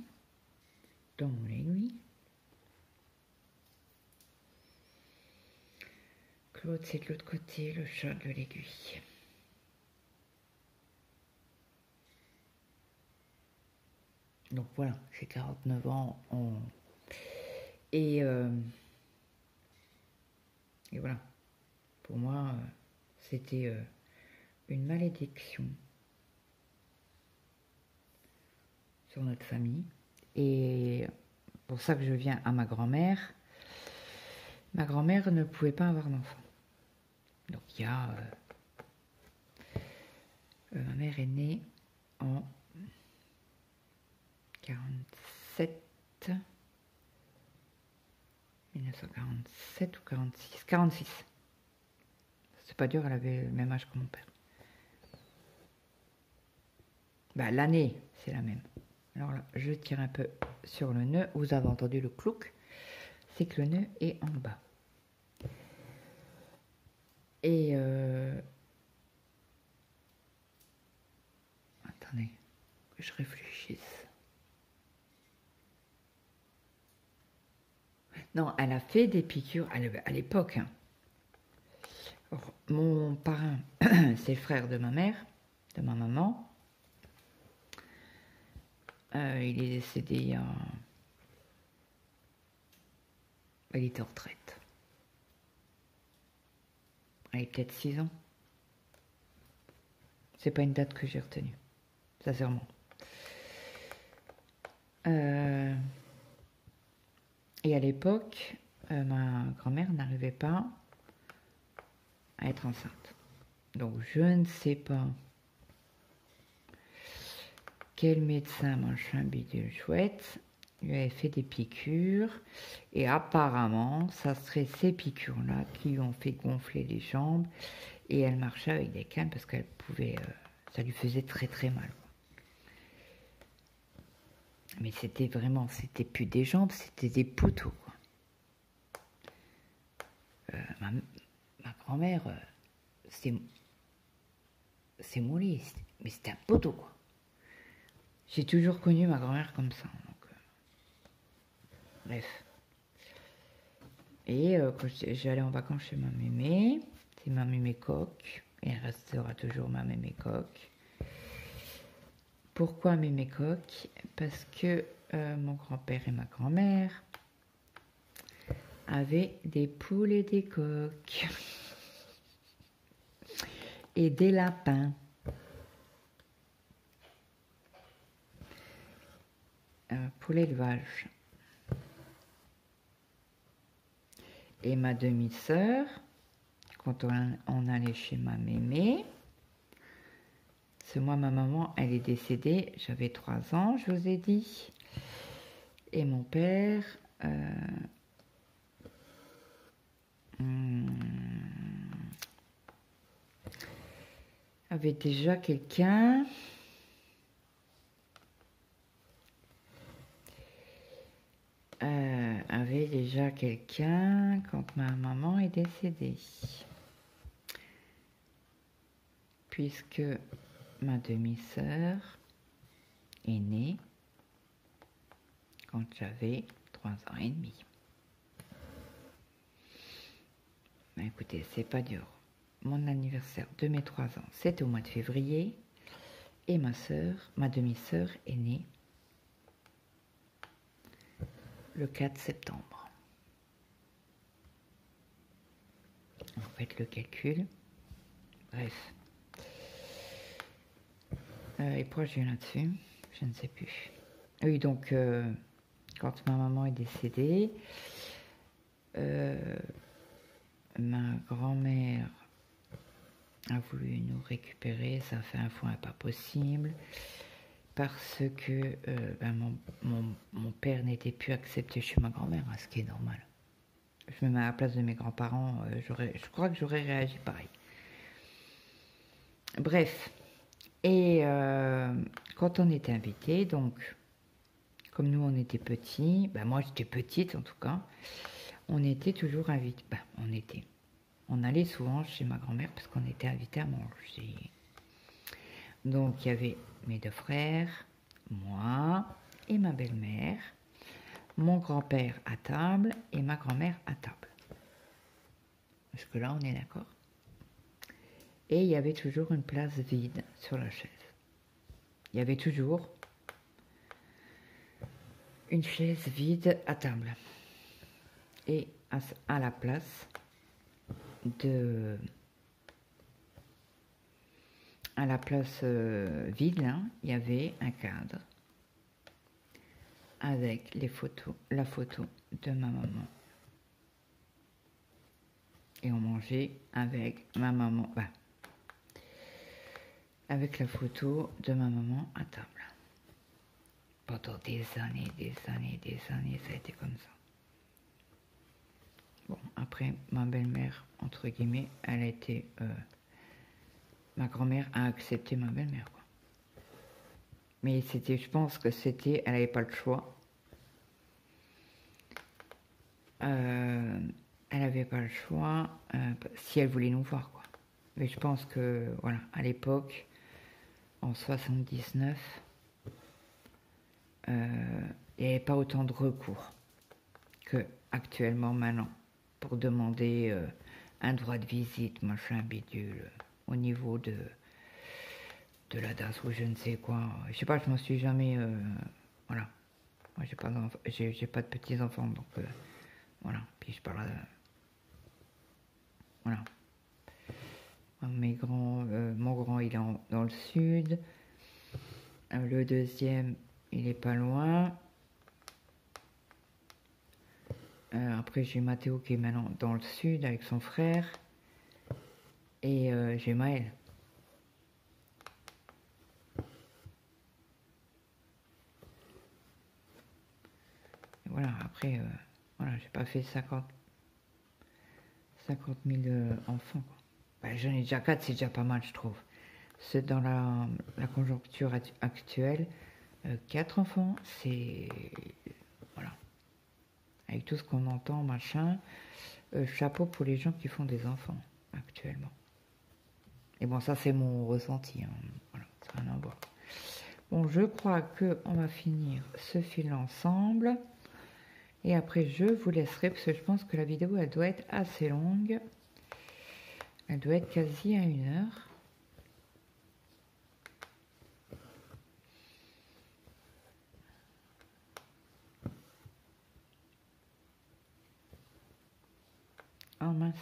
dans mon aiguille. Claude, c'est de l'autre côté, le chat de l'aiguille. Donc voilà, j'ai 49 ans. Et voilà, pour moi, c'était une malédiction sur notre famille. Et pour ça que je viens à ma grand-mère. Ma grand-mère ne pouvait pas avoir d'enfant. Donc il y a... ma mère est née en 1947 ou 46. C'est pas dur, elle avait le même âge que mon père. L'année, c'est la même. Alors là, je tire un peu sur le nœud. Vous avez entendu le clouc. C'est que le nœud est en bas. Et attendez, que je réfléchisse. Non, elle a fait des piqûres à l'époque. Hein. Mon parrain, c'est le frère de ma mère, de ma maman. Il est décédé il y a... Il était en retraite. Il a peut-être 6 ans. C'est pas une date que j'ai retenue, sincèrement. Et à l'époque, ma grand-mère n'arrivait pas à être enceinte. Donc je ne sais pas quel médecin, machin, bidule chouette, lui avait fait des piqûres. Et apparemment, ça serait ces piqûres-là qui lui ont fait gonfler les jambes. Et elle marchait avec des cannes parce qu'elle pouvait... ça lui faisait très mal. Mais c'était vraiment... C'était plus des jambes, c'était des poteaux. Ma grand-mère, c'est molli, mais c'était un poteau, quoi. J'ai toujours connu ma grand-mère comme ça. Donc, bref. Et quand j'allais en vacances chez ma mémé, c'est ma mémé coque, et elle restera toujours ma mémé coque. Pourquoi mémé coq? Parce que mon grand-père et ma grand-mère avaient des poules et des coqs et des lapins. Pour l'élevage. Et ma demi-sœur, quand on allait chez ma mémé, c'est moi, ma maman, elle est décédée, j'avais 3 ans, je vous ai dit. Et mon père avait déjà quelqu'un. Avait déjà quelqu'un quand ma maman est décédée. Puisque ma demi-sœur est née quand j'avais 3 ans et demi. Écoutez, c'est pas dur. Mon anniversaire de mes 3 ans, c'était au mois de février. Et ma demi-sœur, est née le 4 septembre. Vous faites le calcul. Bref. Et pourquoi je viens là-dessus? Je ne sais plus. Oui, donc, quand ma maman est décédée, ma grand-mère a voulu nous récupérer. Ça fait un foin pas possible. Parce que mon père n'était plus accepté chez ma grand-mère, hein, ce qui est normal. Je me mets à la place de mes grands-parents, je crois que j'aurais réagi pareil. Bref, et quand on était invités, donc, comme nous on était petits, moi j'étais petite en tout cas, on était toujours invités, on allait souvent chez ma grand-mère parce qu'on était invités à manger. Donc il y avait mes 2 frères, moi et ma belle-mère, mon grand-père à table et ma grand-mère à table. Jusque-là, on est d'accord. Et il y avait toujours une place vide sur la chaise. Il y avait toujours une chaise vide à table. Et à la place vide, là, il y avait un cadre avec la photo de ma maman. Et on mangeait avec ma maman, avec la photo de ma maman à table. Pendant des années, ça a été comme ça. Bon, après, ma belle-mère, entre guillemets, elle a été... ma grand-mère a accepté ma belle-mère, quoi. Mais je pense que elle n'avait pas le choix. Elle n'avait pas le choix si elle voulait nous voir, quoi. Mais je pense que, voilà, à l'époque, en 79, il n'y avait pas autant de recours qu'actuellement maintenant pour demander un droit de visite, machin, bidule, au niveau de la DAS ou je ne sais quoi. Je sais pas, je m'en suis jamais... voilà. Moi, j'ai pas de petits-enfants, donc voilà. Puis je parle... voilà. Mon grand, il est dans le sud. Le deuxième, il est pas loin. Après, j'ai Mathéo qui est maintenant dans le sud avec son frère. Et j'ai Maël. Et voilà, après, voilà, j'ai pas fait 50 000 enfants, quoi. J'en ai déjà 4, c'est déjà pas mal, je trouve. C'est dans la conjoncture actuelle, 4 enfants, c'est... Voilà. Avec tout ce qu'on entend, machin, chapeau pour les gens qui font des enfants, actuellement. Et bon, ça, c'est mon ressenti, hein. Voilà, ça n'a rien à voir. Bon, je crois qu'on va finir ce fil ensemble. Et après, je vous laisserai, parce que je pense que la vidéo, elle doit être assez longue. Elle doit être quasi à 1 heure. Oh mince.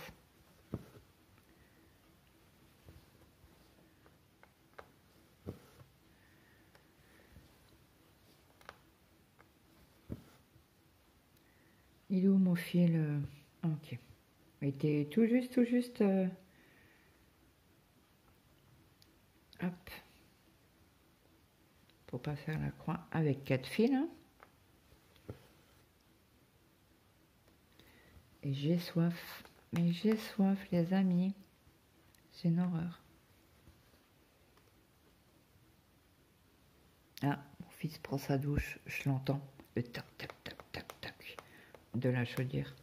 Il est où mon fil? Ok. Il était tout juste, hop. Pour pas faire la croix avec 4 fils. Hein. Et j'ai soif. Mais j'ai soif, les amis. C'est une horreur. Ah, mon fils prend sa douche, je l'entends. Le tac, tac, tac, tac, tac de la chaudière.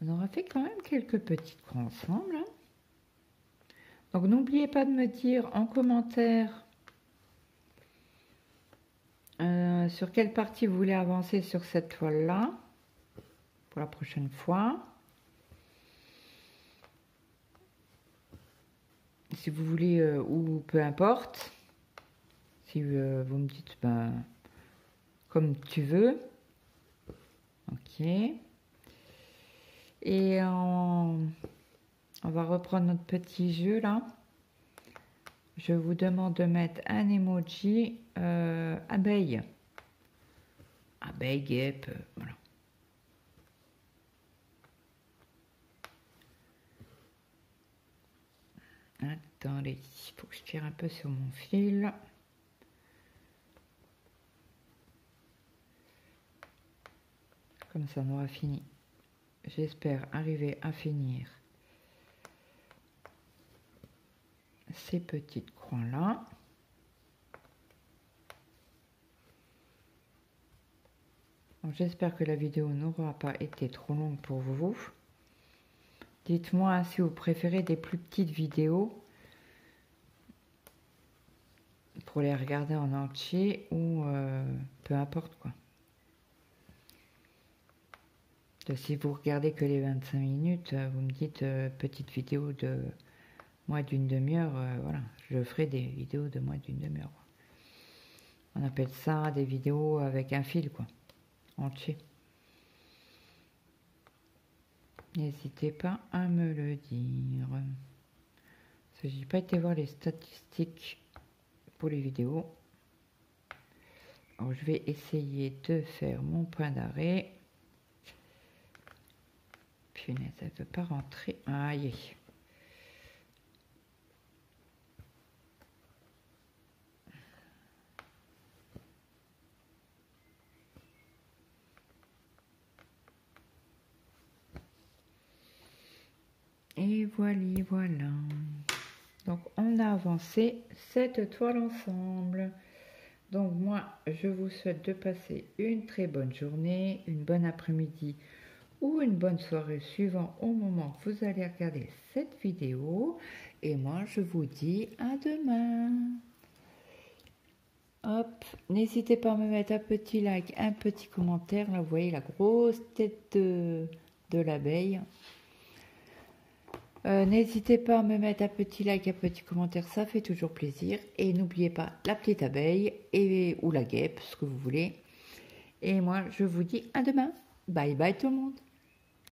On aura fait quand même quelques petites croix ensemble. Hein. Donc n'oubliez pas de me dire en commentaire sur quelle partie vous voulez avancer sur cette toile-là pour la prochaine fois. Si vous voulez ou peu importe. Si vous me dites ben, comme tu veux. Ok. Et on va reprendre notre petit jeu là. Je vous demande de mettre un emoji abeille. Abeille, guêpe, voilà. Attendez, il faut que je tire un peu sur mon fil. Comme ça, on aura fini. J'espère arriver à finir ces petites croix là. J'espère que la vidéo n'aura pas été trop longue pour vous. Dites-moi si vous préférez des plus petites vidéos pour les regarder en entier ou peu importe quoi. Si vous regardez que les 25 minutes, vous me dites petite vidéo de moins d'une demi-heure, voilà, je ferai des vidéos de moins d'une demi-heure. On appelle ça des vidéos avec un fil, quoi, entier. N'hésitez pas à me le dire. Je n'ai pas été voir les statistiques pour les vidéos. Alors, je vais essayer de faire mon point d'arrêt. Punaise, elle ne veut pas rentrer. Aïe. Et voilà. Donc, on a avancé cette toile ensemble. Donc, moi, je vous souhaite de passer une très bonne journée, une bonne après-midi ou une bonne soirée suivant au moment que vous allez regarder cette vidéo. Et moi, je vous dis à demain. Hop, n'hésitez pas à me mettre un petit like, un petit commentaire. Là, vous voyez la grosse tête de l'abeille. N'hésitez pas à me mettre un petit like, un petit commentaire, ça fait toujours plaisir. Et n'oubliez pas la petite abeille ou la guêpe, ce que vous voulez. Et moi, je vous dis à demain. Bye bye tout le monde.